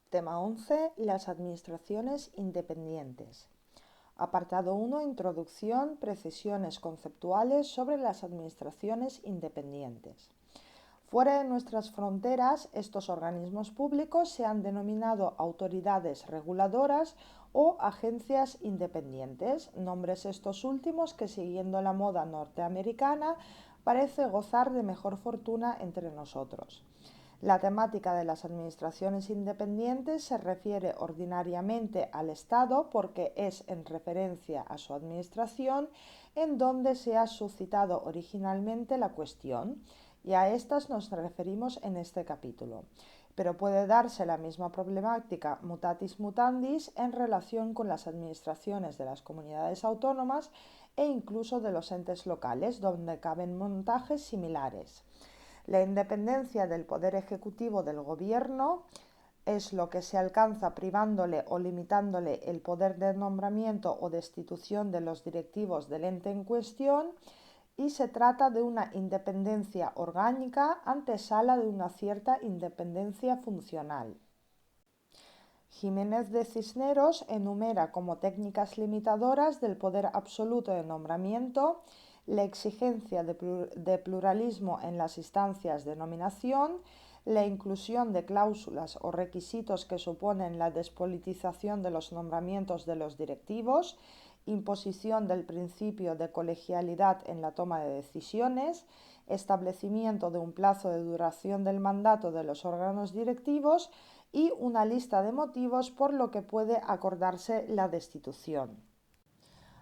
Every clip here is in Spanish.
Tema 11. Las administraciones independientes. Apartado 1. Introducción, precisiones conceptuales sobre las administraciones independientes. Fuera de nuestras fronteras, estos organismos públicos se han denominado autoridades reguladoras o agencias independientes, nombres estos últimos que, siguiendo la moda norteamericana, parece gozar de mejor fortuna entre nosotros. La temática de las administraciones independientes se refiere ordinariamente al Estado porque es en referencia a su administración en donde se ha suscitado originalmente la cuestión, y a estas nos referimos en este capítulo. Pero puede darse la misma problemática mutatis mutandis en relación con las administraciones de las comunidades autónomas e incluso de los entes locales, donde caben montajes similares. La independencia del poder ejecutivo del gobierno es lo que se alcanza privándole o limitándole el poder de nombramiento o destitución de los directivos del ente en cuestión, y se trata de una independencia orgánica antesala de una cierta independencia funcional. Jiménez de Cisneros enumera como técnicas limitadoras del poder absoluto de nombramiento la exigencia de pluralismo en las instancias de nominación, la inclusión de cláusulas o requisitos que suponen la despolitización de los nombramientos de los directivos, imposición del principio de colegialidad en la toma de decisiones, establecimiento de un plazo de duración del mandato de los órganos directivos y una lista de motivos por lo que puede acordarse la destitución.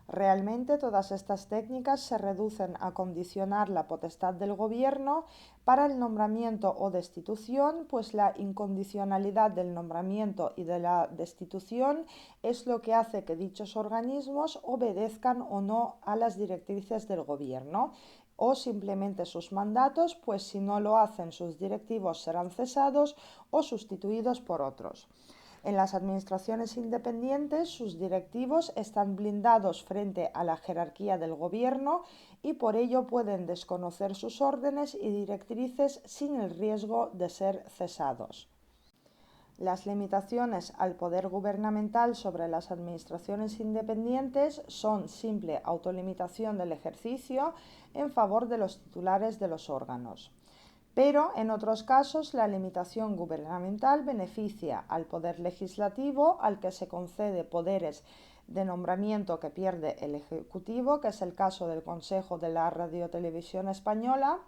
Realmente todas estas técnicas se reducen a condicionar la potestad del gobierno para el nombramiento o destitución, pues la incondicionalidad del nombramiento y de la destitución es lo que hace que dichos organismos obedezcan o no a las directrices del gobierno o simplemente sus mandatos, pues si no lo hacen sus directivos serán cesados o sustituidos por otros. En las administraciones independientes, sus directivos están blindados frente a la jerarquía del gobierno y por ello pueden desconocer sus órdenes y directrices sin el riesgo de ser cesados. Las limitaciones al poder gubernamental sobre las administraciones independientes son simple autolimitación del ejercicio en favor de los titulares de los órganos. Pero en otros casos la limitación gubernamental beneficia al poder legislativo, al que se concede poderes de nombramiento que pierde el Ejecutivo, que es el caso del Consejo de la Radiotelevisión Española,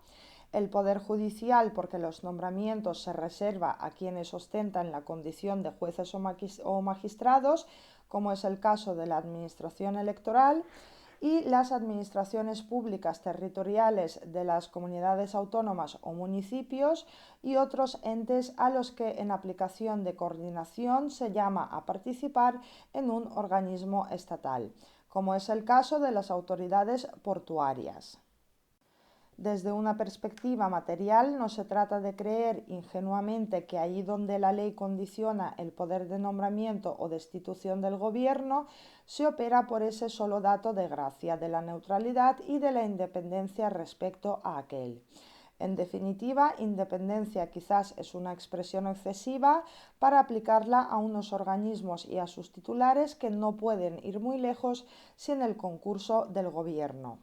el poder judicial, porque los nombramientos se reserva a quienes ostentan la condición de jueces o magistrados, como es el caso de la administración electoral, y las administraciones públicas territoriales de las comunidades autónomas o municipios y otros entes a los que en aplicación de coordinación se llama a participar en un organismo estatal, como es el caso de las autoridades portuarias. Desde una perspectiva material, no se trata de creer ingenuamente que allí donde la ley condiciona el poder de nombramiento o destitución del gobierno, se opera por ese solo dato de gracia, de la neutralidad y de la independencia respecto a aquel. En definitiva, independencia quizás es una expresión excesiva para aplicarla a unos organismos y a sus titulares que no pueden ir muy lejos sin el concurso del gobierno.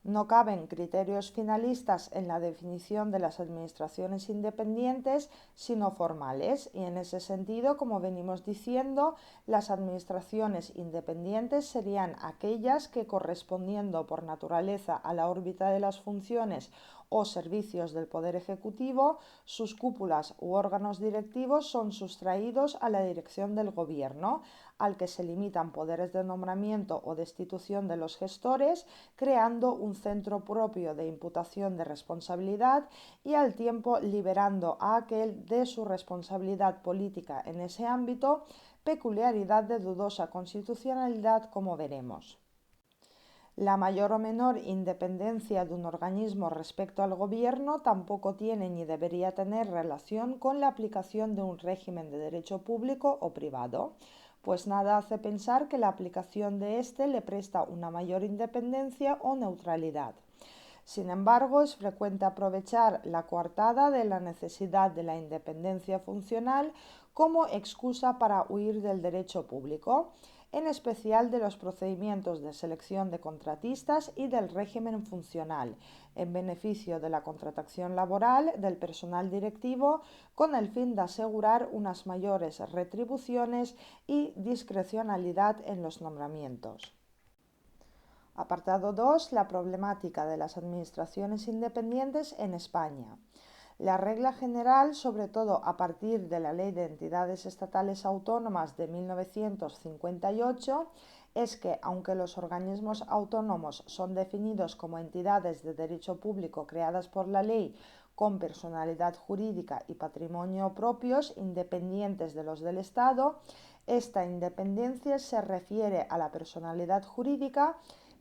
No caben criterios finalistas en la definición de las administraciones independientes, sino formales, y en ese sentido, como venimos diciendo, las administraciones independientes serían aquellas que, correspondiendo por naturaleza a la órbita de las funciones o servicios del Poder Ejecutivo, sus cúpulas u órganos directivos son sustraídos a la dirección del Gobierno, al que se limitan poderes de nombramiento o destitución de los gestores, creando un centro propio de imputación de responsabilidad y al tiempo liberando a aquel de su responsabilidad política en ese ámbito, peculiaridad de dudosa constitucionalidad, como veremos. La mayor o menor independencia de un organismo respecto al gobierno tampoco tiene ni debería tener relación con la aplicación de un régimen de derecho público o privado, pues nada hace pensar que la aplicación de éste le presta una mayor independencia o neutralidad. Sin embargo, es frecuente aprovechar la coartada de la necesidad de la independencia funcional como excusa para huir del derecho público, en especial de los procedimientos de selección de contratistas y del régimen funcional, en beneficio de la contratación laboral del personal directivo con el fin de asegurar unas mayores retribuciones y discrecionalidad en los nombramientos. Apartado 2. La problemática de las administraciones independientes en España. La regla general, sobre todo a partir de la Ley de Entidades Estatales Autónomas de 1958, es que, aunque los organismos autónomos son definidos como entidades de derecho público creadas por la ley con personalidad jurídica y patrimonio propios, independientes de los del Estado, esta independencia se refiere a la personalidad jurídica,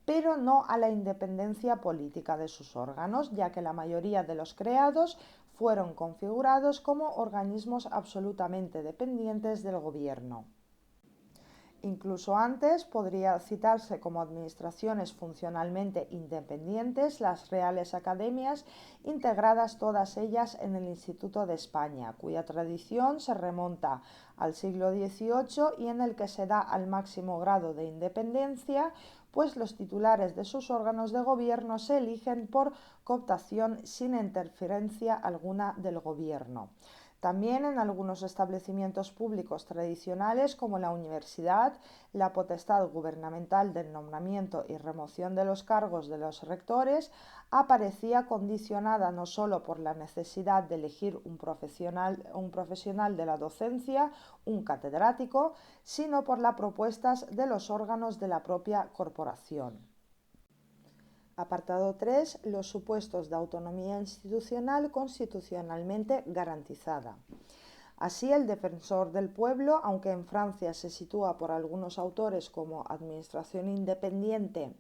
pero no a la independencia política de sus órganos, ya que la mayoría de los creados fueron configurados como organismos absolutamente dependientes del gobierno. Incluso antes podría citarse como administraciones funcionalmente independientes las Reales Academias, integradas todas ellas en el Instituto de España, cuya tradición se remonta al siglo XVIII y en el que se da al máximo grado de independencia, pues los titulares de sus órganos de gobierno se eligen por cooptación sin interferencia alguna del gobierno. También en algunos establecimientos públicos tradicionales como la universidad, la potestad gubernamental del nombramiento y remoción de los cargos de los rectores aparecía condicionada no solo por la necesidad de elegir un profesional de la docencia, un catedrático, sino por las propuestas de los órganos de la propia corporación. Apartado 3. Los supuestos de autonomía institucional constitucionalmente garantizada. Así, el defensor del pueblo, aunque en Francia se sitúa por algunos autores como administración independiente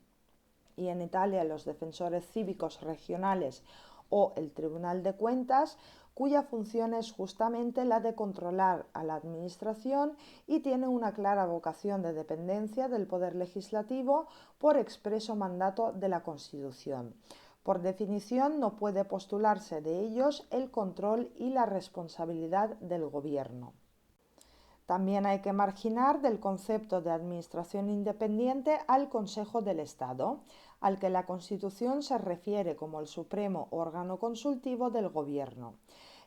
y en Italia los defensores cívicos regionales o el Tribunal de Cuentas, cuya función es justamente la de controlar a la administración y tiene una clara vocación de dependencia del poder legislativo por expreso mandato de la Constitución. Por definición, no puede postularse de ellos el control y la responsabilidad del gobierno. También hay que marginar del concepto de administración independiente al Consejo del Estado, al que la Constitución se refiere como el supremo órgano consultivo del Gobierno.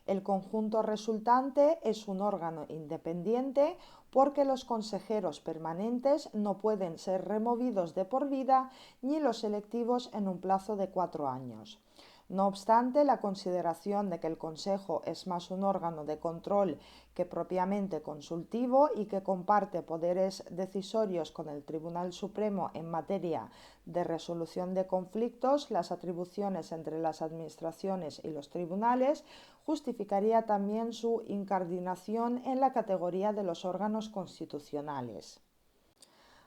El conjunto resultante es un órgano independiente porque los consejeros permanentes no pueden ser removidos de por vida ni los electivos en un plazo de 4 años. No obstante, la consideración de que el Consejo es más un órgano de control que propiamente consultivo y que comparte poderes decisorios con el Tribunal Supremo en materia de resolución de conflictos, las atribuciones entre las administraciones y los tribunales, justificaría también su incardinación en la categoría de los órganos constitucionales.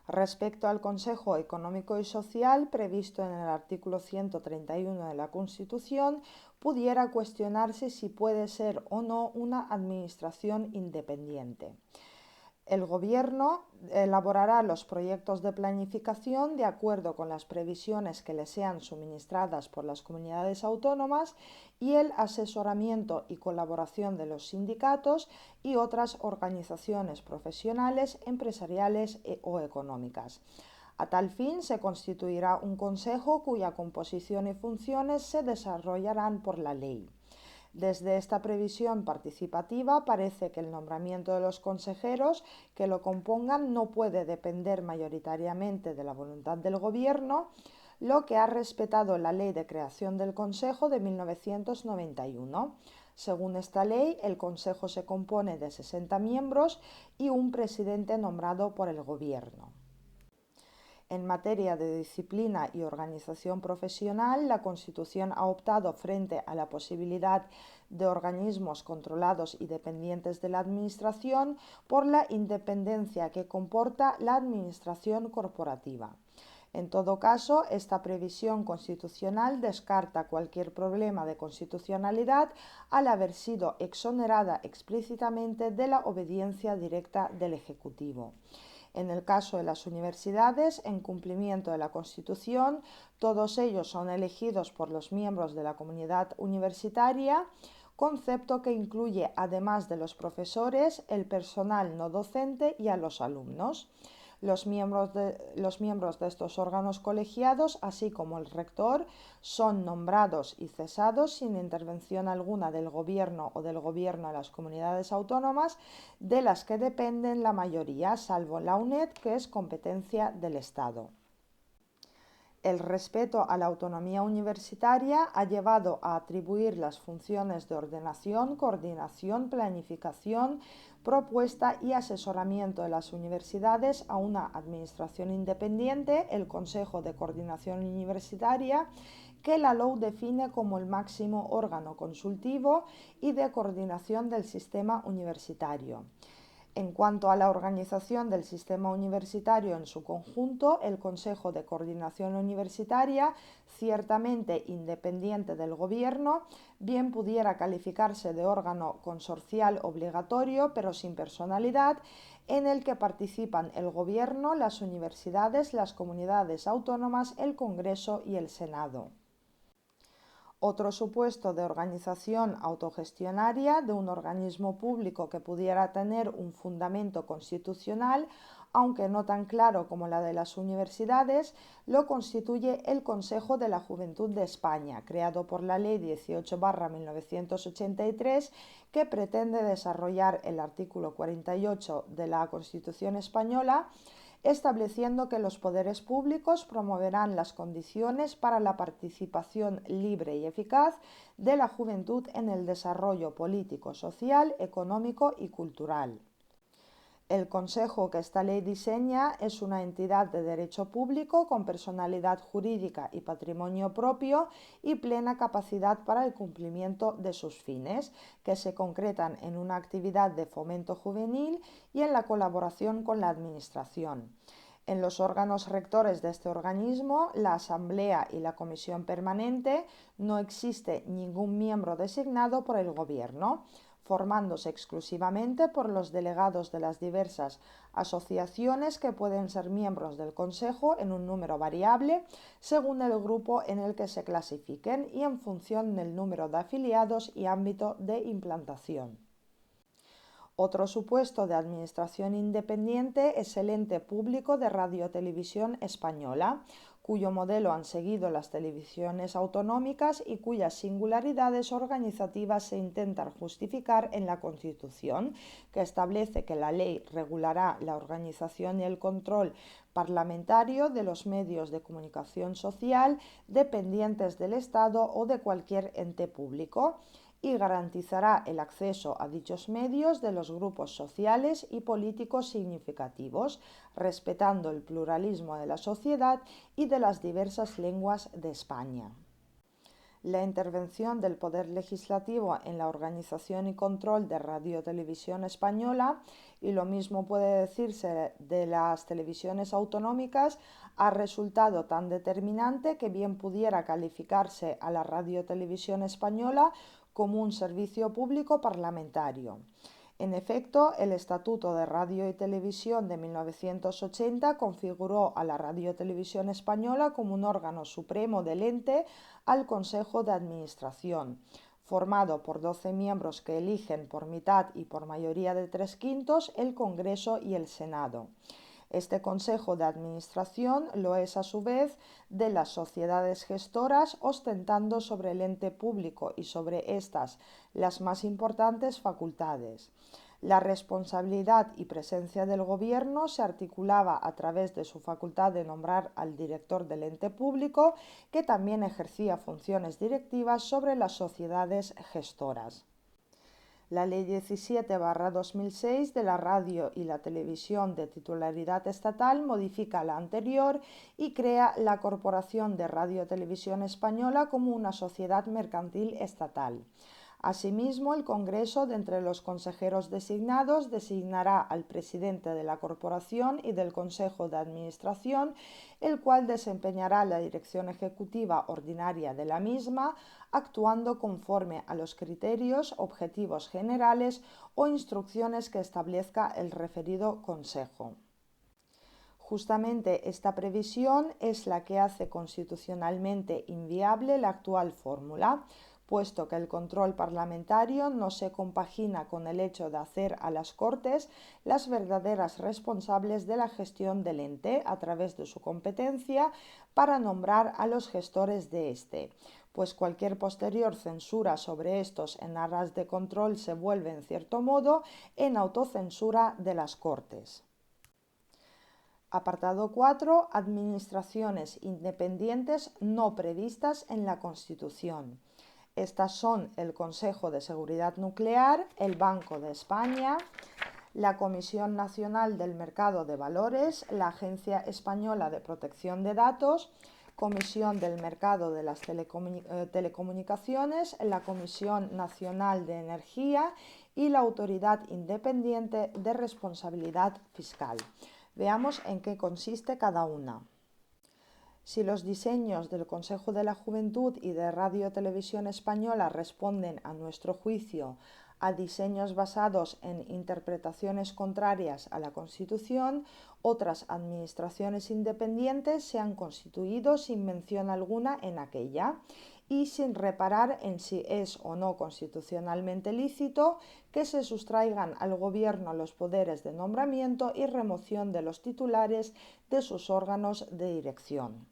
Respecto al Consejo Económico y Social, previsto en el artículo 131 de la Constitución, pudiera cuestionarse si puede ser o no una administración independiente. El Gobierno elaborará los proyectos de planificación de acuerdo con las previsiones que le sean suministradas por las comunidades autónomas y el asesoramiento y colaboración de los sindicatos y otras organizaciones profesionales, empresariales o económicas. A tal fin, se constituirá un consejo cuya composición y funciones se desarrollarán por la ley. Desde esta previsión participativa parece que el nombramiento de los consejeros que lo compongan no puede depender mayoritariamente de la voluntad del Gobierno, lo que ha respetado la Ley de Creación del Consejo de 1991. Según esta ley, el Consejo se compone de 60 miembros y un presidente nombrado por el Gobierno. En materia de disciplina y organización profesional, la Constitución ha optado frente a la posibilidad de organismos controlados y dependientes de la Administración por la independencia que comporta la administración corporativa. En todo caso, esta previsión constitucional descarta cualquier problema de constitucionalidad al haber sido exonerada explícitamente de la obediencia directa del Ejecutivo. En el caso de las universidades, en cumplimiento de la Constitución, todos ellos son elegidos por los miembros de la comunidad universitaria, concepto que incluye, además de los profesores, el personal no docente y a los alumnos. Los miembros de estos órganos colegiados, así como el rector, son nombrados y cesados sin intervención alguna del Gobierno o del Gobierno de las comunidades autónomas, de las que dependen la mayoría, salvo la UNED, que es competencia del Estado. El respeto a la autonomía universitaria ha llevado a atribuir las funciones de ordenación, coordinación, planificación, propuesta y asesoramiento de las universidades a una administración independiente, el Consejo de Coordinación Universitaria, que la LOU define como el máximo órgano consultivo y de coordinación del sistema universitario. En cuanto a la organización del sistema universitario en su conjunto, el Consejo de Coordinación Universitaria, ciertamente independiente del Gobierno, bien pudiera calificarse de órgano consorcial obligatorio, pero sin personalidad, en el que participan el Gobierno, las universidades, las comunidades autónomas, el Congreso y el Senado. Otro supuesto de organización autogestionaria de un organismo público que pudiera tener un fundamento constitucional, aunque no tan claro como la de las universidades, lo constituye el Consejo de la Juventud de España, creado por la Ley 18/1983, que pretende desarrollar el artículo 48 de la Constitución española, estableciendo que los poderes públicos promoverán las condiciones para la participación libre y eficaz de la juventud en el desarrollo político, social, económico y cultural. El Consejo que esta ley diseña es una entidad de derecho público con personalidad jurídica y patrimonio propio y plena capacidad para el cumplimiento de sus fines, que se concretan en una actividad de fomento juvenil y en la colaboración con la Administración. En los órganos rectores de este organismo, la Asamblea y la Comisión Permanente, no existe ningún miembro designado por el Gobierno, formándose exclusivamente por los delegados de las diversas asociaciones que pueden ser miembros del Consejo en un número variable según el grupo en el que se clasifiquen y en función del número de afiliados y ámbito de implantación. Otro supuesto de administración independiente es el ente público de Radiotelevisión Española, cuyo modelo han seguido las televisiones autonómicas y cuyas singularidades organizativas se intentan justificar en la Constitución, que establece que la ley regulará la organización y el control parlamentario de los medios de comunicación social dependientes del Estado o de cualquier ente público, y garantizará el acceso a dichos medios de los grupos sociales y políticos significativos, respetando el pluralismo de la sociedad y de las diversas lenguas de España. La intervención del Poder Legislativo en la organización y control de Radiotelevisión Española, y lo mismo puede decirse de las televisiones autonómicas, ha resultado tan determinante que bien pudiera calificarse a la Radiotelevisión Española como un servicio público parlamentario. En efecto, el Estatuto de Radio y Televisión de 1980 configuró a la Radiotelevisión Española como un órgano supremo del ente al Consejo de Administración, formado por 12 miembros que eligen por mitad y por mayoría de 3/5 el Congreso y el Senado. Este Consejo de Administración lo es a su vez de las sociedades gestoras, ostentando sobre el ente público y sobre estas las más importantes facultades. La responsabilidad y presencia del Gobierno se articulaba a través de su facultad de nombrar al director del ente público, que también ejercía funciones directivas sobre las sociedades gestoras. La Ley 17/2006 de la radio y la televisión de titularidad estatal modifica la anterior y crea la Corporación de Radio-Televisión Española como una sociedad mercantil estatal. Asimismo, el Congreso, de entre los consejeros designados, designará al presidente de la Corporación y del Consejo de Administración, el cual desempeñará la dirección ejecutiva ordinaria de la misma, actuando conforme a los criterios, objetivos generales o instrucciones que establezca el referido Consejo. Justamente esta previsión es la que hace constitucionalmente inviable la actual fórmula, puesto que el control parlamentario no se compagina con el hecho de hacer a las Cortes las verdaderas responsables de la gestión del ente a través de su competencia para nombrar a los gestores de este, pues cualquier posterior censura sobre estos en aras de control se vuelve, en cierto modo, en autocensura de las Cortes. Apartado 4. Administraciones independientes no previstas en la Constitución. Estas son el Consejo de Seguridad Nuclear, el Banco de España, la Comisión Nacional del Mercado de Valores, la Agencia Española de Protección de Datos, Comisión del Mercado de las Telecomunicaciones, la Comisión Nacional de Energía y la Autoridad Independiente de Responsabilidad Fiscal. Veamos en qué consiste cada una. Si los diseños del Consejo de la Juventud y de Radio Televisión Española responden, a nuestro juicio, a diseños basados en interpretaciones contrarias a la Constitución, otras administraciones independientes se han constituido sin mención alguna en aquella y sin reparar en si es o no constitucionalmente lícito que se sustraigan al Gobierno los poderes de nombramiento y remoción de los titulares de sus órganos de dirección.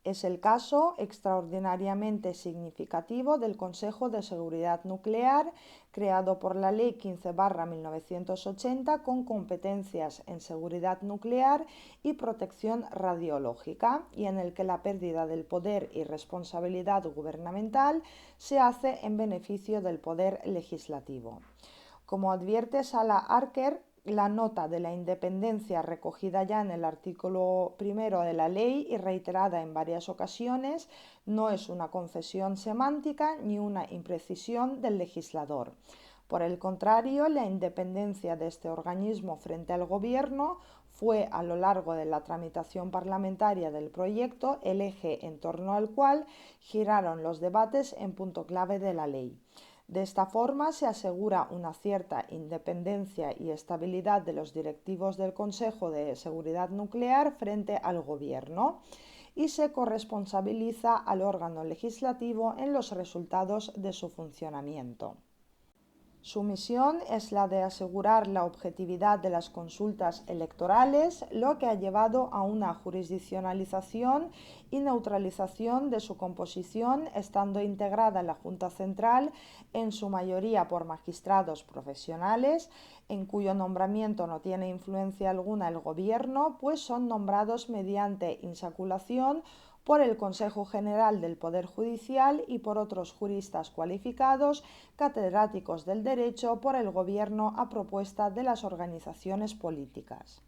Es el caso extraordinariamente significativo del Consejo de Seguridad Nuclear, creado por la Ley 15/1980 con competencias en seguridad nuclear y protección radiológica, y en el que la pérdida del poder y responsabilidad gubernamental se hace en beneficio del poder legislativo. Como advierte Sala Archer, la nota de la independencia recogida ya en el artículo 1 de la ley y reiterada en varias ocasiones no es una concesión semántica ni una imprecisión del legislador. Por el contrario, la independencia de este organismo frente al Gobierno fue, a lo largo de la tramitación parlamentaria del proyecto, el eje en torno al cual giraron los debates en punto clave de la ley. De esta forma se asegura una cierta independencia y estabilidad de los directivos del Consejo de Seguridad Nuclear frente al Gobierno y se corresponsabiliza al órgano legislativo en los resultados de su funcionamiento. Su misión es la de asegurar la objetividad de las consultas electorales, lo que ha llevado a una jurisdiccionalización y neutralización de su composición, estando integrada en la Junta Central en su mayoría por magistrados profesionales, en cuyo nombramiento no tiene influencia alguna el Gobierno, pues son nombrados mediante insaculación por el Consejo General del Poder Judicial y por otros juristas cualificados, catedráticos del derecho, por el Gobierno a propuesta de las organizaciones políticas.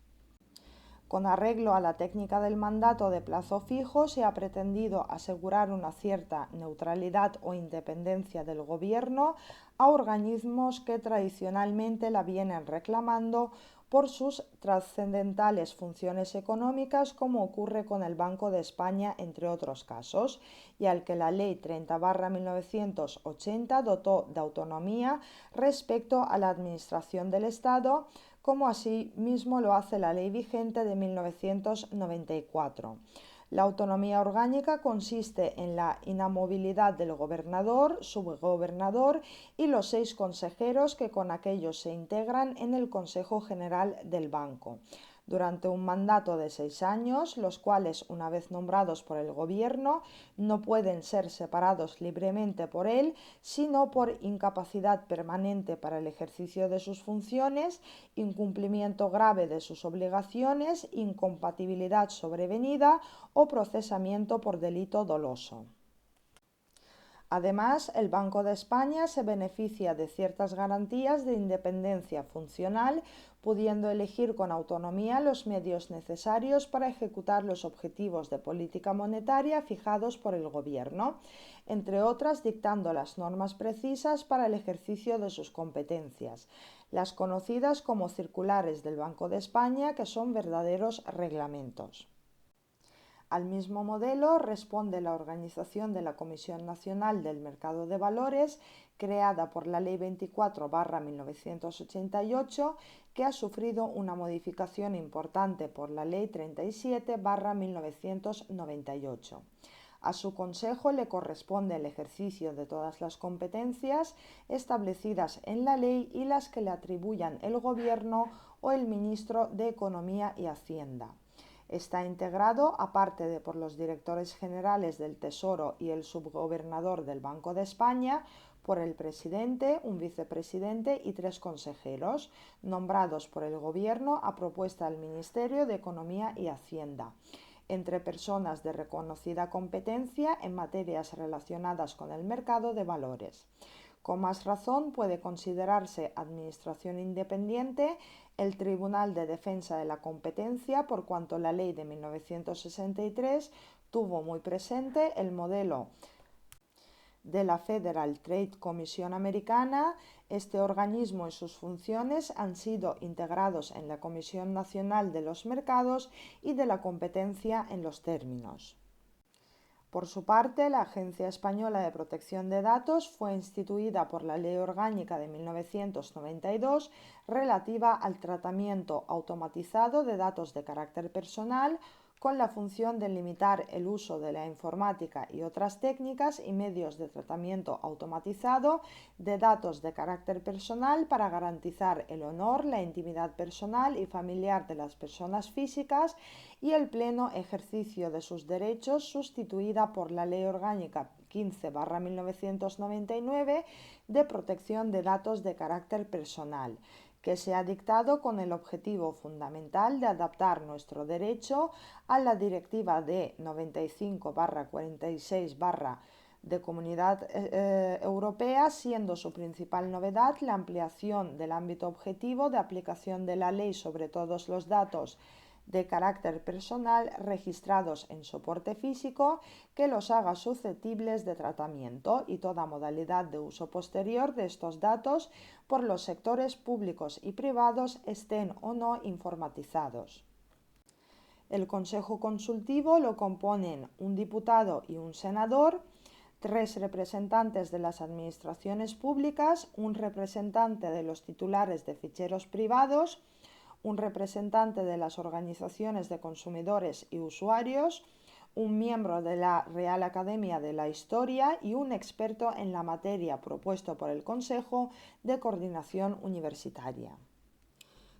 Con arreglo a la técnica del mandato de plazo fijo, se ha pretendido asegurar una cierta neutralidad o independencia del Gobierno a organismos que tradicionalmente la vienen reclamando por sus trascendentales funciones económicas, como ocurre con el Banco de España, entre otros casos, y al que la Ley 30/1980 dotó de autonomía respecto a la administración del Estado, como asimismo lo hace la ley vigente de 1994. La autonomía orgánica consiste en la inamovilidad del gobernador, subgobernador y los 6 consejeros que con aquellos se integran en el Consejo General del Banco, durante un mandato de 6 años, los cuales, una vez nombrados por el Gobierno, no pueden ser separados libremente por él, sino por incapacidad permanente para el ejercicio de sus funciones, incumplimiento grave de sus obligaciones, incompatibilidad sobrevenida o procesamiento por delito doloso. Además, el Banco de España se beneficia de ciertas garantías de independencia funcional, pudiendo elegir con autonomía los medios necesarios para ejecutar los objetivos de política monetaria fijados por el Gobierno, entre otras dictando las normas precisas para el ejercicio de sus competencias, las conocidas como circulares del Banco de España, que son verdaderos reglamentos. Al mismo modelo responde la organización de la Comisión Nacional del Mercado de Valores, creada por la Ley 24/1988, que ha sufrido una modificación importante por la Ley 37/1998. A su Consejo le corresponde el ejercicio de todas las competencias establecidas en la ley y las que le atribuyan el Gobierno o el Ministro de Economía y Hacienda. Está integrado, aparte de por los directores generales del Tesoro y el subgobernador del Banco de España, por el presidente, un vicepresidente y 3 consejeros, nombrados por el Gobierno a propuesta del Ministerio de Economía y Hacienda, entre personas de reconocida competencia en materias relacionadas con el mercado de valores. Con más razón puede considerarse administración independiente el Tribunal de Defensa de la Competencia, por cuanto la Ley de 1963 tuvo muy presente el modelo de la Federal Trade Commission americana. Este organismo y sus funciones han sido integrados en la Comisión Nacional de los Mercados y de la Competencia en los términos. Por su parte, la Agencia Española de Protección de Datos fue instituida por la Ley Orgánica de 1992 relativa al tratamiento automatizado de datos de carácter personal, con la función de limitar el uso de la informática y otras técnicas y medios de tratamiento automatizado de datos de carácter personal para garantizar el honor, la intimidad personal y familiar de las personas físicas y el pleno ejercicio de sus derechos, sustituida por la Ley Orgánica 15/1999 de protección de datos de carácter personal, que se ha dictado con el objetivo fundamental de adaptar nuestro derecho a la Directiva de 95/46/ de Comunidad Europea, siendo su principal novedad la ampliación del ámbito objetivo de aplicación de la ley sobre todos los datos de carácter personal registrados en soporte físico que los haga susceptibles de tratamiento y toda modalidad de uso posterior de estos datos por los sectores públicos y privados, estén o no informatizados. El Consejo Consultivo lo componen un diputado y un senador, 3 representantes de las administraciones públicas, un representante de los titulares de ficheros privados, un representante de las organizaciones de consumidores y usuarios, un miembro de la Real Academia de la Historia y un experto en la materia propuesto por el Consejo de Coordinación Universitaria.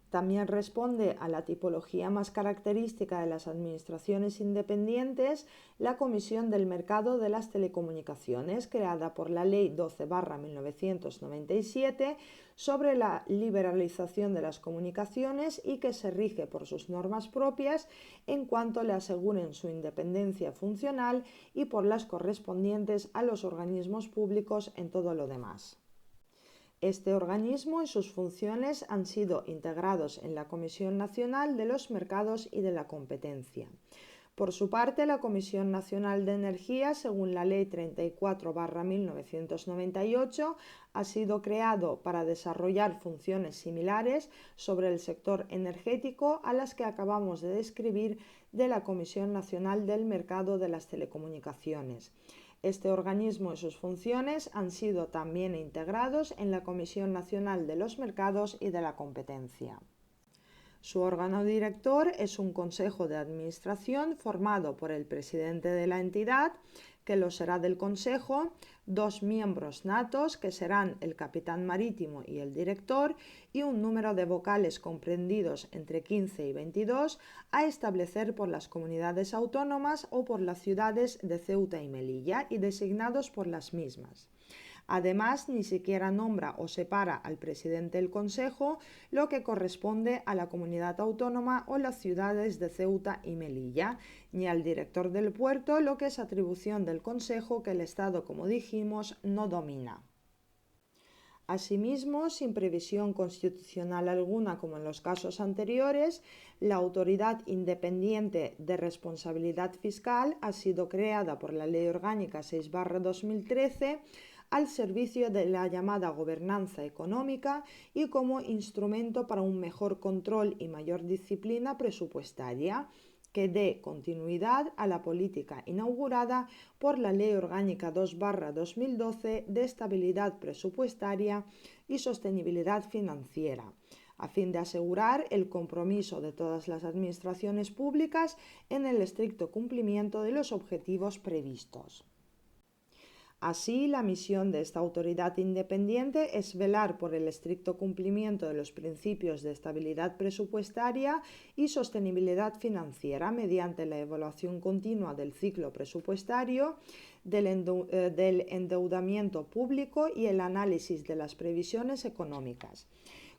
También responde a la tipología más característica de las administraciones independientes la Comisión del Mercado de las Telecomunicaciones, creada por la Ley 12/1997 sobre la liberalización de las comunicaciones y que se rige por sus normas propias en cuanto le aseguren su independencia funcional y por las correspondientes a los organismos públicos en todo lo demás. Este organismo y sus funciones han sido integrados en la Comisión Nacional de los Mercados y de la Competencia. Por su parte, la Comisión Nacional de Energía, según la Ley 34/1998, ha sido creado para desarrollar funciones similares sobre el sector energético a las que acabamos de describir de la Comisión Nacional del Mercado de las Telecomunicaciones. Este organismo y sus funciones han sido también integrados en la Comisión Nacional de los Mercados y de la Competencia. Su órgano director es un consejo de administración formado por el presidente de la entidad, que lo será del consejo, 2 miembros natos, que serán el capitán marítimo y el director, y un número de vocales comprendidos entre 15 y 22 a establecer por las comunidades autónomas o por las ciudades de Ceuta y Melilla y designados por las mismas. Además, ni siquiera nombra o separa al presidente del Consejo, lo que corresponde a la comunidad autónoma o las ciudades de Ceuta y Melilla, ni al director del puerto, lo que es atribución del Consejo que el Estado, como dijimos, no domina. Asimismo, sin previsión constitucional alguna como en los casos anteriores, la Autoridad Independiente de Responsabilidad Fiscal ha sido creada por la Ley Orgánica 6/2013 al servicio de la llamada gobernanza económica y como instrumento para un mejor control y mayor disciplina presupuestaria. que dé continuidad a la política inaugurada por la Ley Orgánica 2/2012 de estabilidad presupuestaria y sostenibilidad financiera, a fin de asegurar el compromiso de todas las administraciones públicas en el estricto cumplimiento de los objetivos previstos. Así, la misión de esta autoridad independiente es velar por el estricto cumplimiento de los principios de estabilidad presupuestaria y sostenibilidad financiera mediante la evaluación continua del ciclo presupuestario, del endeudamiento público y el análisis de las previsiones económicas.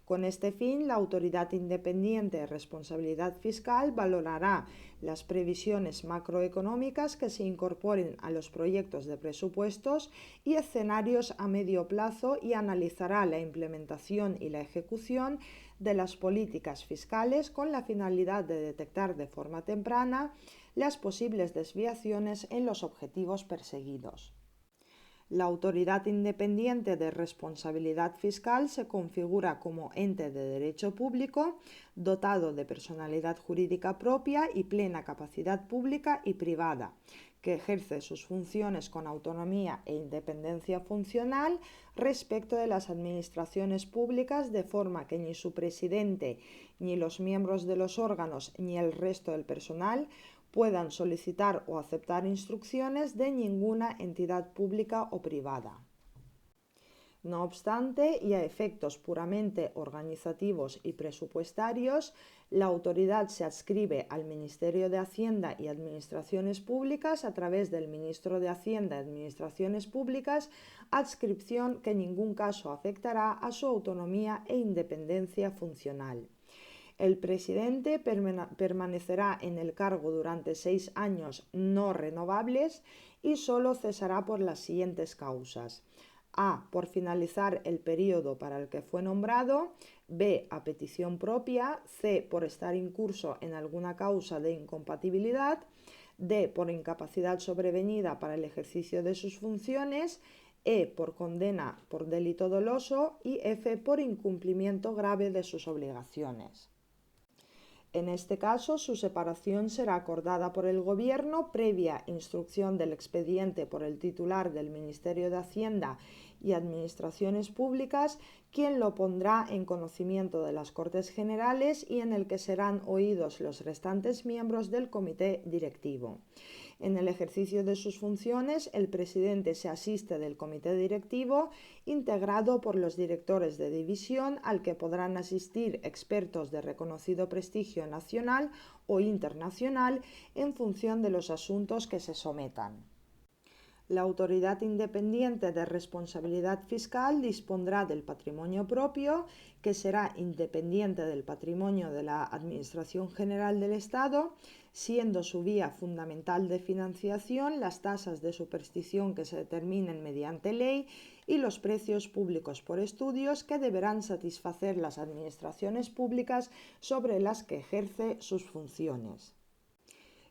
Con este fin, la Autoridad Independiente de Responsabilidad Fiscal valorará las previsiones macroeconómicas que se incorporen a los proyectos de presupuestos y escenarios a medio plazo y analizará la implementación y la ejecución de las políticas fiscales con la finalidad de detectar de forma temprana las posibles desviaciones en los objetivos perseguidos. La Autoridad Independiente de Responsabilidad Fiscal se configura como ente de derecho público, dotado de personalidad jurídica propia y plena capacidad pública y privada, que ejerce sus funciones con autonomía e independencia funcional respecto de las administraciones públicas, de forma que ni su presidente, ni los miembros de los órganos, ni el resto del personal puedan solicitar o aceptar instrucciones de ninguna entidad pública o privada. No obstante, y a efectos puramente organizativos y presupuestarios, la autoridad se adscribe al Ministerio de Hacienda y Administraciones Públicas a través del Ministro de Hacienda y Administraciones Públicas, adscripción que en ningún caso afectará a su autonomía e independencia funcional. El presidente permanecerá en el cargo durante 6 años no renovables y solo cesará por las siguientes causas: A. Por finalizar el periodo para el que fue nombrado. B. A petición propia. C. Por estar incurso en alguna causa de incompatibilidad. D. Por incapacidad sobrevenida para el ejercicio de sus funciones. E. Por condena por delito doloso. Y F. Por incumplimiento grave de sus obligaciones. En este caso, su separación será acordada por el Gobierno previa instrucción del expediente por el titular del Ministerio de Hacienda y Administraciones Públicas, quien lo pondrá en conocimiento de las Cortes Generales y en el que serán oídos los restantes miembros del Comité Directivo. En el ejercicio de sus funciones, el presidente se asiste del comité directivo, integrado por los directores de división, al que podrán asistir expertos de reconocido prestigio nacional o internacional en función de los asuntos que se sometan. La Autoridad Independiente de Responsabilidad Fiscal dispondrá del patrimonio propio, que será independiente del patrimonio de la Administración General del Estado, siendo su vía fundamental de financiación las tasas de superstición que se determinen mediante ley y los precios públicos por estudios que deberán satisfacer las administraciones públicas sobre las que ejerce sus funciones.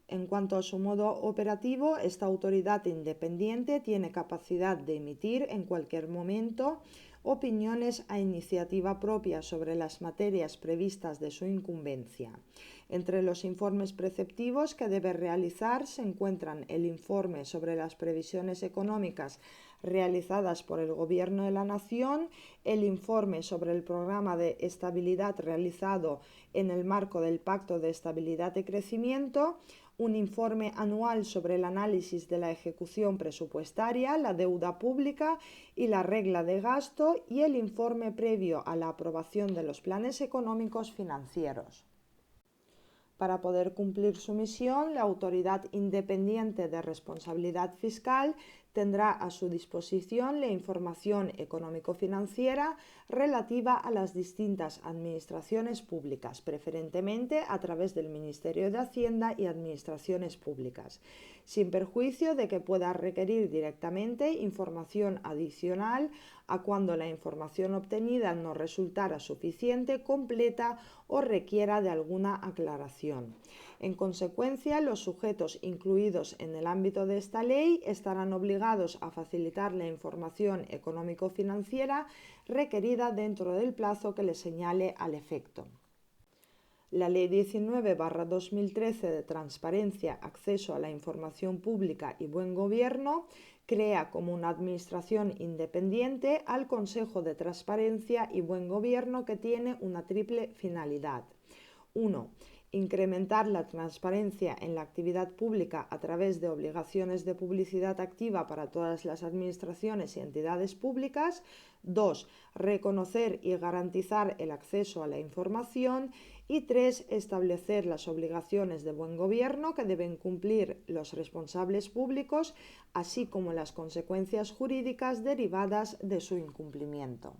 En cuanto a su modo operativo, esta autoridad independiente tiene capacidad de emitir en cualquier momento opiniones a iniciativa propia sobre las materias previstas de su incumbencia. Entre los informes preceptivos que debe realizar se encuentran el informe sobre las previsiones económicas realizadas por el Gobierno de la Nación, el informe sobre el programa de estabilidad realizado en el marco del Pacto de Estabilidad y Crecimiento, un informe anual sobre el análisis de la ejecución presupuestaria, la deuda pública y la regla de gasto y el informe previo a la aprobación de los planes económicos financieros. Para poder cumplir su misión, la Autoridad Independiente de Responsabilidad Fiscal tendrá a su disposición la información económico-financiera relativa a las distintas administraciones públicas, preferentemente a través del Ministerio de Hacienda y Administraciones Públicas, sin perjuicio de que pueda requerir directamente información adicional a cuando la información obtenida no resultara suficiente, completa o requiera de alguna aclaración. En consecuencia, los sujetos incluidos en el ámbito de esta ley estarán obligados a facilitar la información económico-financiera requerida dentro del plazo que les señale al efecto. La Ley 19/2013 de Transparencia, Acceso a la Información Pública y Buen Gobierno crea como una administración independiente al Consejo de Transparencia y Buen Gobierno, que tiene una triple finalidad. 1. Incrementar la transparencia en la actividad pública a través de obligaciones de publicidad activa para todas las administraciones y entidades públicas. 2. Reconocer y garantizar el acceso a la información. Y 3. Establecer las obligaciones de buen gobierno que deben cumplir los responsables públicos, así como las consecuencias jurídicas derivadas de su incumplimiento.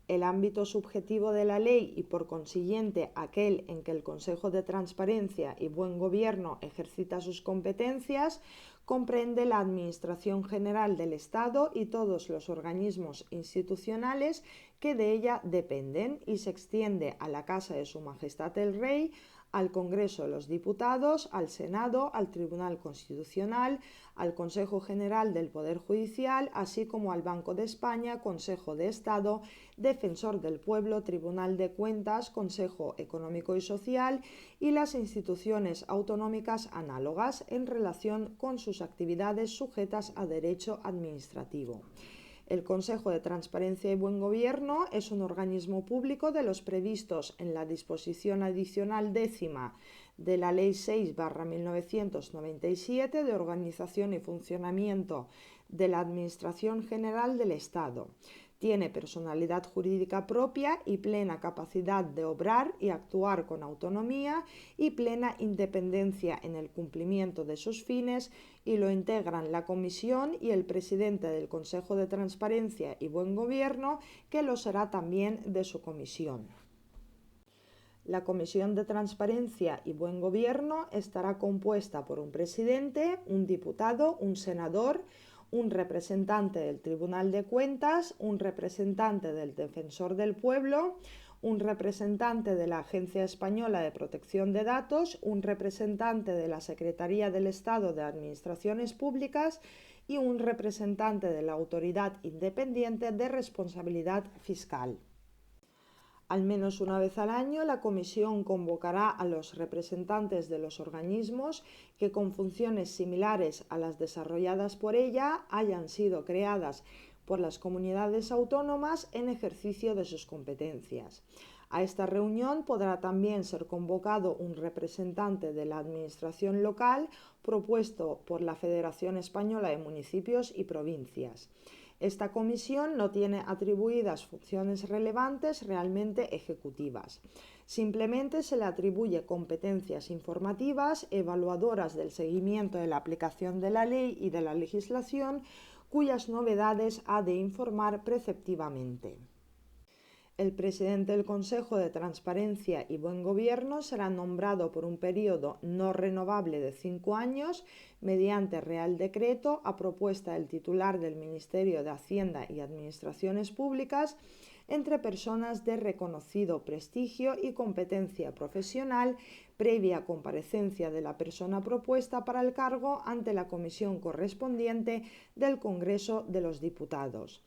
El ámbito subjetivo de la ley y, por consiguiente, aquel en que el Consejo de Transparencia y Buen Gobierno ejercita sus competencias, comprende la Administración General del Estado y todos los organismos institucionales que de ella dependen, y se extiende a la Casa de Su Majestad el Rey, al Congreso de los Diputados, al Senado, al Tribunal Constitucional, al Consejo General del Poder Judicial, así como al Banco de España, Consejo de Estado, Defensor del Pueblo, Tribunal de Cuentas, Consejo Económico y Social y las instituciones autonómicas análogas en relación con sus actividades sujetas a derecho administrativo. El Consejo de Transparencia y Buen Gobierno es un organismo público de los previstos en la disposición adicional 10ª de la Ley 6/1997 de Organización y Funcionamiento de la Administración General del Estado. Tiene personalidad jurídica propia y plena capacidad de obrar y actuar con autonomía y plena independencia en el cumplimiento de sus fines, y lo integran la Comisión y el presidente del Consejo de Transparencia y Buen Gobierno, que lo será también de su comisión. La Comisión de Transparencia y Buen Gobierno estará compuesta por un presidente, un diputado, un senador, un representante del Tribunal de Cuentas, un representante del Defensor del Pueblo, un representante de la Agencia Española de Protección de Datos, un representante de la Secretaría del Estado de Administraciones Públicas y un representante de la Autoridad Independiente de Responsabilidad Fiscal. Al menos una vez al año, la Comisión convocará a los representantes de los organismos que, con funciones similares a las desarrolladas por ella, hayan sido creadas por las comunidades autónomas en ejercicio de sus competencias. A esta reunión podrá también ser convocado un representante de la Administración local propuesto por la Federación Española de Municipios y Provincias. Esta comisión no tiene atribuidas funciones relevantes realmente ejecutivas. Simplemente se le atribuye competencias informativas, evaluadoras del seguimiento de la aplicación de la ley y de la legislación, cuyas novedades ha de informar preceptivamente. El presidente del Consejo de Transparencia y Buen Gobierno será nombrado por un periodo no renovable de 5 años mediante Real Decreto a propuesta del titular del Ministerio de Hacienda y Administraciones Públicas, entre personas de reconocido prestigio y competencia profesional, previa comparecencia de la persona propuesta para el cargo ante la comisión correspondiente del Congreso de los Diputados.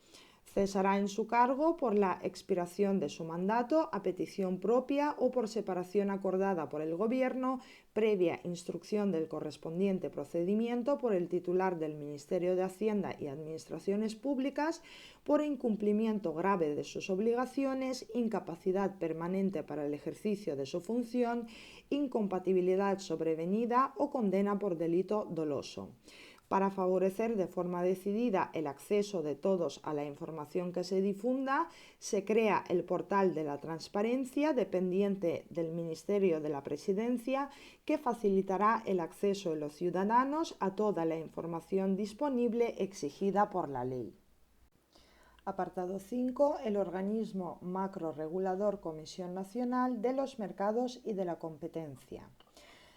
Cesará en su cargo por la expiración de su mandato a petición propia o por separación acordada por el Gobierno, previa instrucción del correspondiente procedimiento por el titular del Ministerio de Hacienda y Administraciones Públicas, por incumplimiento grave de sus obligaciones, incapacidad permanente para el ejercicio de su función, incompatibilidad sobrevenida o condena por delito doloso. Para favorecer de forma decidida el acceso de todos a la información que se difunda, se crea el portal de la transparencia dependiente del Ministerio de la Presidencia, que facilitará el acceso de los ciudadanos a toda la información disponible exigida por la ley. Apartado 5. El organismo macrorregulador Comisión Nacional de los Mercados y de la Competencia.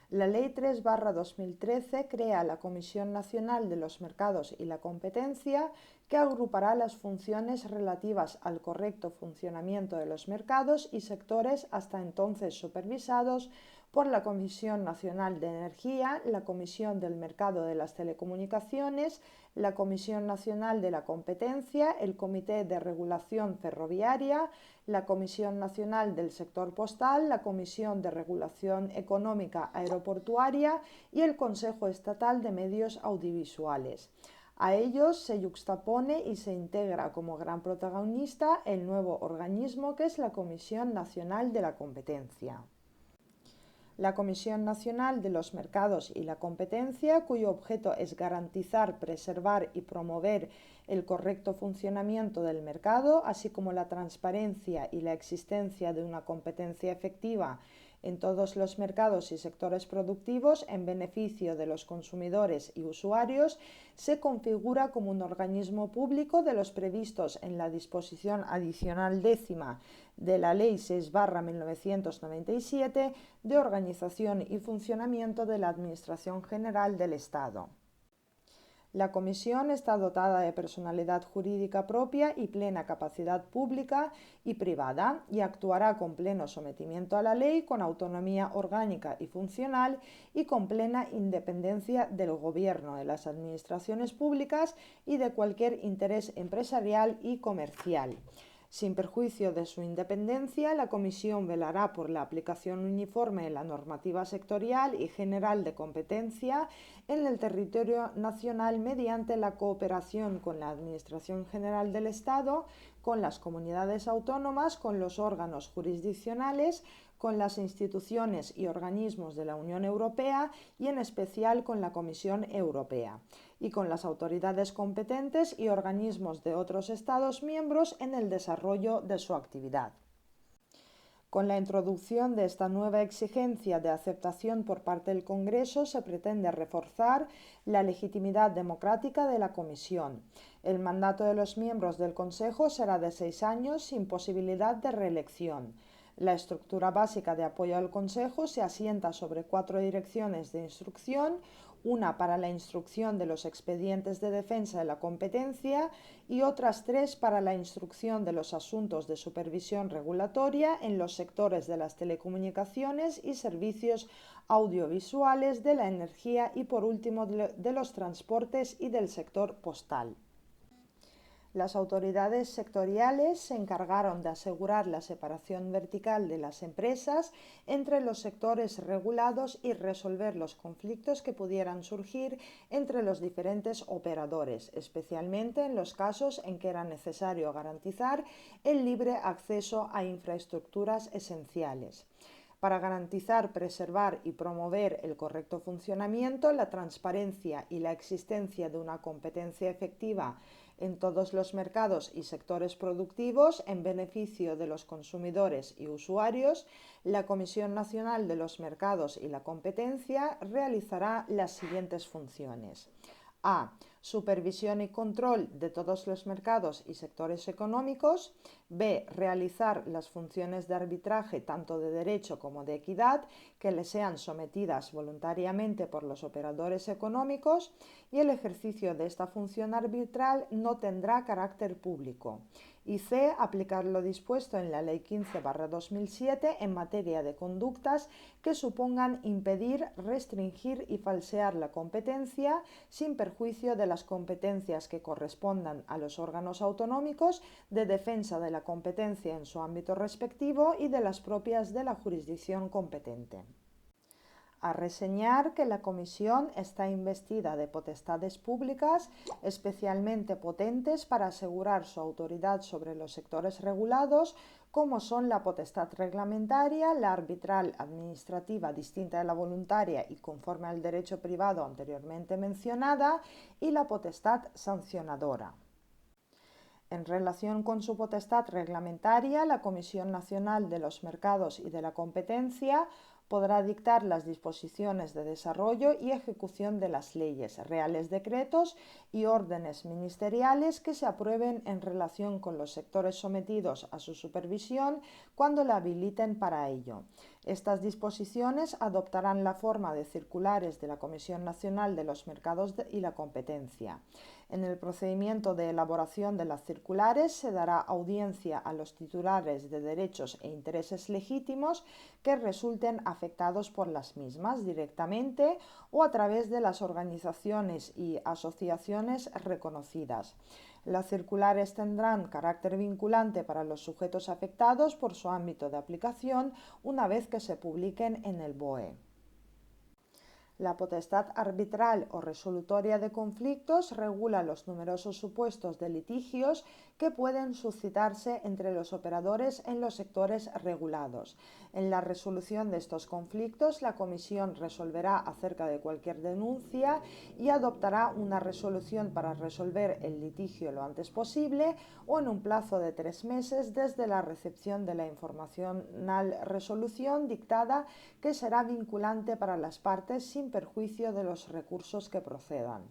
La Ley 3/2013 crea la Comisión Nacional de los Mercados y la Competencia, que agrupará las funciones relativas al correcto funcionamiento de los mercados y sectores hasta entonces supervisados por la Comisión Nacional de Energía, la Comisión del Mercado de las Telecomunicaciones, la Comisión Nacional de la Competencia, el Comité de Regulación Ferroviaria, la Comisión Nacional del Sector Postal, la Comisión de Regulación Económica Aeroportuaria y el Consejo Estatal de Medios Audiovisuales. A ellos se yuxtapone y se integra como gran protagonista el nuevo organismo que es la Comisión Nacional de la Competencia. La Comisión Nacional de los Mercados y la Competencia, cuyo objeto es garantizar, preservar y promover el correcto funcionamiento del mercado, así como la transparencia y la existencia de una competencia efectiva en todos los mercados y sectores productivos en beneficio de los consumidores y usuarios, se configura como un organismo público de los previstos en la disposición adicional 10ª de la Ley 6/1997 de organización y funcionamiento de la Administración General del Estado. La Comisión está dotada de personalidad jurídica propia y plena capacidad pública y privada y actuará con pleno sometimiento a la ley, con autonomía orgánica y funcional y con plena independencia del Gobierno, de las administraciones públicas y de cualquier interés empresarial y comercial. Sin perjuicio de su independencia, la Comisión velará por la aplicación uniforme de la normativa sectorial y general de competencia en el territorio nacional mediante la cooperación con la Administración General del Estado, con las comunidades autónomas, con los órganos jurisdiccionales, con las instituciones y organismos de la Unión Europea y en especial con la Comisión Europea, y con las autoridades competentes y organismos de otros Estados miembros en el desarrollo de su actividad. Con la introducción de esta nueva exigencia de aceptación por parte del Congreso se pretende reforzar la legitimidad democrática de la Comisión. El mandato de los miembros del Consejo será de 6 años sin posibilidad de reelección. La estructura básica de apoyo al Consejo se asienta sobre 4 direcciones de instrucción, una para la instrucción de los expedientes de defensa de la competencia y otras 3 para la instrucción de los asuntos de supervisión regulatoria en los sectores de las telecomunicaciones y servicios audiovisuales, de la energía y, por último, de los transportes y del sector postal. Las autoridades sectoriales se encargaron de asegurar la separación vertical de las empresas entre los sectores regulados y resolver los conflictos que pudieran surgir entre los diferentes operadores, especialmente en los casos en que era necesario garantizar el libre acceso a infraestructuras esenciales. Para garantizar, preservar y promover el correcto funcionamiento, la transparencia y la existencia de una competencia efectiva en todos los mercados y sectores productivos en beneficio de los consumidores y usuarios, la Comisión Nacional de los Mercados y la Competencia realizará las siguientes funciones. A. Supervisión y control de todos los mercados y sectores económicos. B. Realizar las funciones de arbitraje tanto de derecho como de equidad que le sean sometidas voluntariamente por los operadores económicos, y el ejercicio de esta función arbitral no tendrá carácter público. Y C. Aplicar lo dispuesto en la Ley 15/2007 en materia de conductas que supongan impedir, restringir y falsear la competencia sin perjuicio de las competencias que correspondan a los órganos autonómicos de defensa de la competencia en su ámbito respectivo y de las propias de la jurisdicción competente. A reseñar que la Comisión está investida de potestades públicas especialmente potentes para asegurar su autoridad sobre los sectores regulados, como son la potestad reglamentaria, la arbitral administrativa distinta de la voluntaria y conforme al derecho privado anteriormente mencionada, y la potestad sancionadora. En relación con su potestad reglamentaria, la Comisión Nacional de los Mercados y de la Competencia podrá dictar las disposiciones de desarrollo y ejecución de las leyes, reales decretos y órdenes ministeriales que se aprueben en relación con los sectores sometidos a su supervisión cuando la habiliten para ello. Estas disposiciones adoptarán la forma de circulares de la Comisión Nacional de los Mercados y la Competencia. En el procedimiento de elaboración de las circulares se dará audiencia a los titulares de derechos e intereses legítimos que resulten afectados por las mismas directamente o a través de las organizaciones y asociaciones reconocidas. Las circulares tendrán carácter vinculante para los sujetos afectados por su ámbito de aplicación una vez que se publiquen en el BOE. La potestad arbitral o resolutoria de conflictos regula los numerosos supuestos de litigios que pueden suscitarse entre los operadores en los sectores regulados. En la resolución de estos conflictos, la Comisión resolverá acerca de cualquier denuncia y adoptará una resolución para resolver el litigio lo antes posible o en un plazo de 3 meses desde la recepción de la informacional resolución dictada, que será vinculante para las partes sin perjuicio de los recursos que procedan.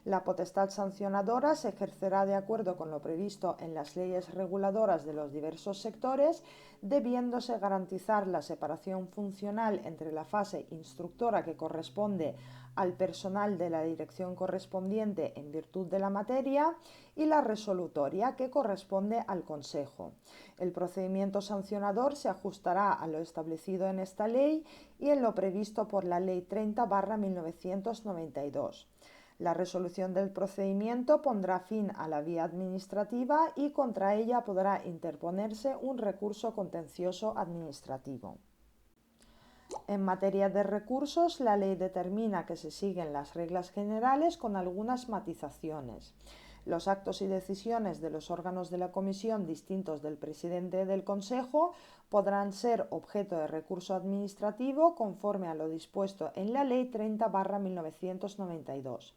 La potestad sancionadora se ejercerá de acuerdo con lo previsto en las leyes reguladoras de los diversos sectores, debiéndose garantizar la separación funcional entre la fase instructora, que corresponde al personal de la dirección correspondiente en virtud de la materia, y la resolutoria, que corresponde al Consejo. El procedimiento sancionador se ajustará a lo establecido en esta ley y en lo previsto por la Ley 30/1992. La resolución del procedimiento pondrá fin a la vía administrativa y contra ella podrá interponerse un recurso contencioso administrativo. En materia de recursos, la ley determina que se siguen las reglas generales con algunas matizaciones. Los actos y decisiones de los órganos de la Comisión distintos del presidente del Consejo podrán ser objeto de recurso administrativo conforme a lo dispuesto en la Ley 30/1992.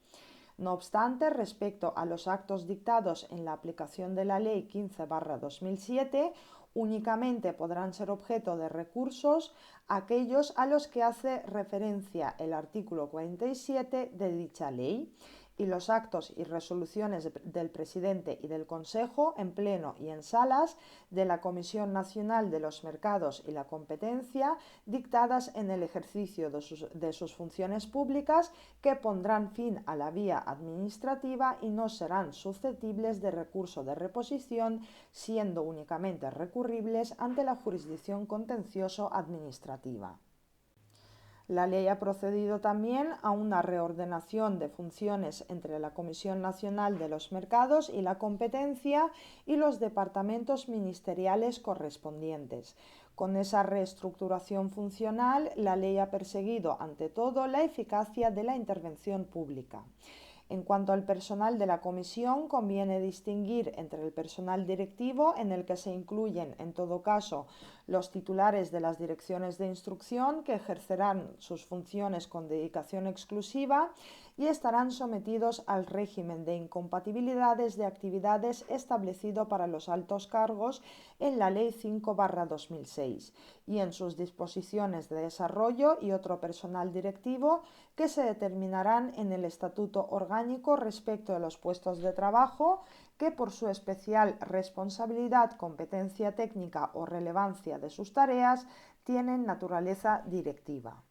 No obstante, respecto a los actos dictados en la aplicación de la Ley 15/2007, únicamente podrán ser objeto de recursos aquellos a los que hace referencia el artículo 47 de dicha ley, y los actos y resoluciones del presidente y del Consejo en pleno y en salas de la Comisión Nacional de los Mercados y la Competencia, dictadas en el ejercicio de sus funciones públicas, que pondrán fin a la vía administrativa y no serán susceptibles de recurso de reposición, siendo únicamente recurribles ante la jurisdicción contencioso administrativa. La ley ha procedido también a una reordenación de funciones entre la Comisión Nacional de los Mercados y la Competencia y los departamentos ministeriales correspondientes. Con esa reestructuración funcional, la ley ha perseguido ante todo la eficacia de la intervención pública. En cuanto al personal de la Comisión, conviene distinguir entre el personal directivo, en el que se incluyen, en todo caso, los titulares de las direcciones de instrucción, que ejercerán sus funciones con dedicación exclusiva y estarán sometidos al régimen de incompatibilidades de actividades establecido para los altos cargos en la Ley 5/2006, y en sus disposiciones de desarrollo, y otro personal directivo que se determinarán en el Estatuto Orgánico respecto de los puestos de trabajo, que por su especial responsabilidad, competencia técnica o relevancia de sus tareas tienen naturaleza directiva.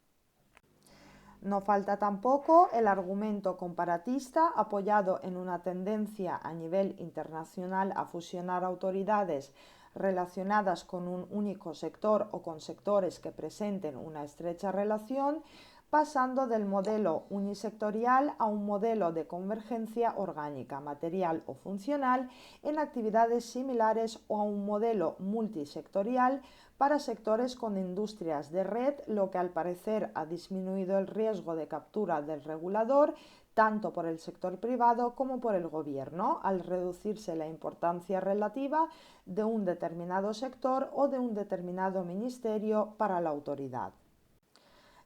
No falta tampoco el argumento comparatista, apoyado en una tendencia a nivel internacional a fusionar autoridades relacionadas con un único sector o con sectores que presenten una estrecha relación, pasando del modelo unisectorial a un modelo de convergencia orgánica, material o funcional en actividades similares, o a un modelo multisectorial para sectores con industrias de red, lo que al parecer ha disminuido el riesgo de captura del regulador tanto por el sector privado como por el gobierno, al reducirse la importancia relativa de un determinado sector o de un determinado ministerio para la autoridad.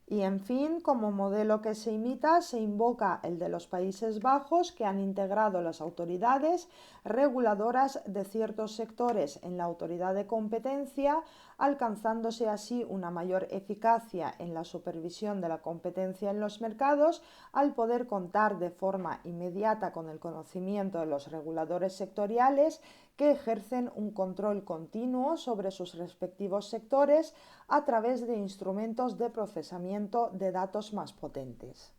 Y en fin, como modelo que se imita, se invoca el de los Países Bajos, que han integrado las autoridades reguladoras de ciertos sectores en la autoridad de competencia, alcanzándose así una mayor eficacia en la supervisión de la competencia en los mercados, al poder contar de forma inmediata con el conocimiento de los reguladores sectoriales, que ejercen un control continuo sobre sus respectivos sectores a través de instrumentos de procesamiento de datos más potentes.